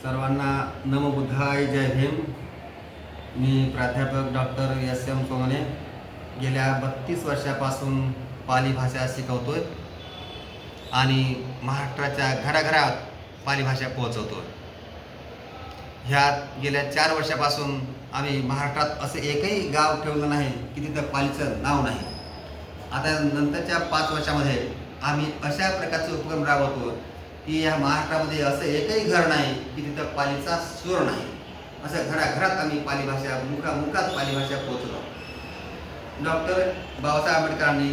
सर्वांना नमो बुद्धाय, जय भीम. मी प्राध्यापक doctor SM. सोमने गेल्या 32 वर्षापासून पाली भाषा शिकवतोय आणि महाराष्ट्राच्या घराघरात पाली भाषा पोहोचवतोय. ह्यात गेल्या 4 वर्षापासून आम्ही महाराष्ट्रात असं एकही गाव ठेवलं नाही की तिथं पालीचं नाव नाही. आता नंतरच्या 5 वर्षामध्ये आम्ही अशा प्रकारचे उपक्रम राबवतो की या महाराष्ट्रामध्ये असं एकही घर नाही की तिथं पालीचा स्वर नाही. असं घराघरात आम्ही पाली भाषा मुखात पाली भाषा पोहोचलो. डॉक्टर बाबासाहेब आंबेडकरांनी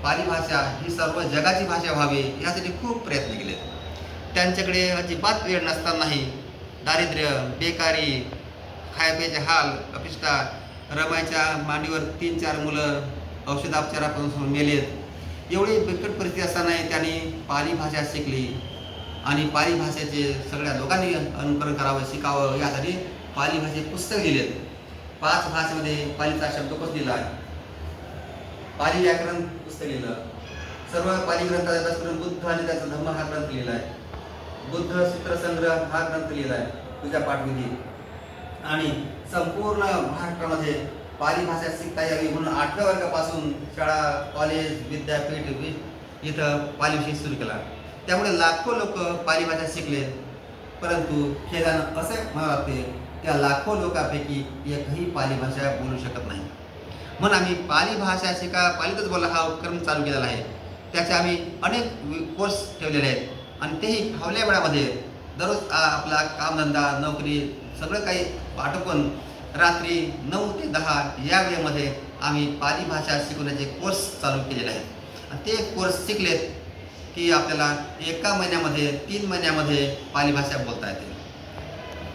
पाली भाषा ही सर्व जगाची भाषा व्हावी यासाठी खूप प्रयत्न केले. त्यांच्याकडे अजिबात वेळ नसतानाही दारिद्र्य, बेकारी, खायप्याचे हाल, अपिष्टा, रमायच्या मांडीवर 3-4 मुलं औषधोपचारापासून मेलेत. एवढी बिकट परिस्थिती असतानाही त्यांनी पाली भाषा शिकली आणि पाली भाषेचे सगळ्या लोकांनी अनुकरण करावं, शिकावं यासाठी पाली भाषेचे पुस्तक लिहिलेत. 5 भाषेमध्ये पालीचा शब्दकोश लिहिला आहे. पाली व्याकरण पुस्तक लिहिलं. सर्व पाली ग्रंथाचा अभ्यास करून बुद्ध आणि त्याचा धम्म हा ग्रंथ लिहिला आहे. बुद्ध सूत्रसंग्रह हा ग्रंथ लिहिला आहे. पूजा पाठविधी आणि संपूर्ण महाराष्ट्रामध्ये पाली भाषा शिकता यावी म्हणून 8व्या वर्गापासून शाळा, कॉलेज, विद्यापीठ इथं पाली विषय सुरू केला. त्यामुळे लाखो लोक पाली भाषा शिकले. परंतु खेदानं असं म्हणावं लागते त्या लाखो लोकांपैकी एकही पाली भाषा बोलू शकत नाही. म्हणून आम्ही पाली भाषा शिका, पालीतच बोला हा उपक्रम चालू केलेला आहे. त्याचे आम्ही अनेक कोर्स ठेवलेले आहेत आणि तेही फावल्या वेळामध्ये दररोज आपला कामधंदा, नोकरी सगळं काही आटोपून रात्री 9 ते 10 या वेळेमध्ये आम्ही पाली भाषा शिकवण्याचे कोर्स चालू केलेले आहेत. ते कोर्स शिकलेत की आपल्याला एका महिन्यामध्ये 3 महिन्यामध्ये पाली भाषा बोलता येते.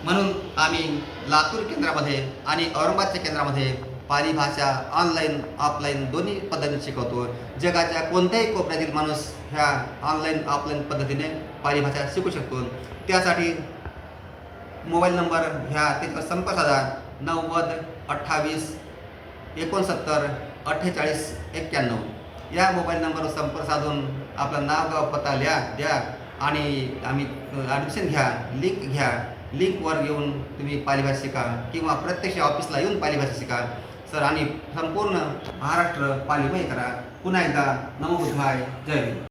म्हणून आम्ही लातूर केंद्रामध्ये आणि औरंगाबादच्या केंद्रामध्ये पाली भाषा ऑनलाईन ऑफलाईन दोन्ही पद्धतीने शिकवतो. जगाच्या कोणत्याही कोपऱ्यातील माणूस ह्या ऑनलाईन ऑफलाईन पद्धतीने पाली भाषा शिकू शकतो. त्यासाठी मोबाईल नंबर ह्या त्याच्यावर संपर्क साधा 90 28 69 48 91 या मोबाईल नंबरवर संपर्क साधून आपलं नाव, गाव, पत्ता द्या आणि आम्ही ॲडमिशन घ्या, लिंक घ्या. लिंकवर येऊन तुम्ही पाली भाषा शिका किंवा प्रत्यक्ष ऑफिसला येऊन पाली भाषा शिका सर आणि संपूर्ण महाराष्ट्र पालीमय करा. पुन्हा एकदा नमो बुद्धाय, जय हिंद.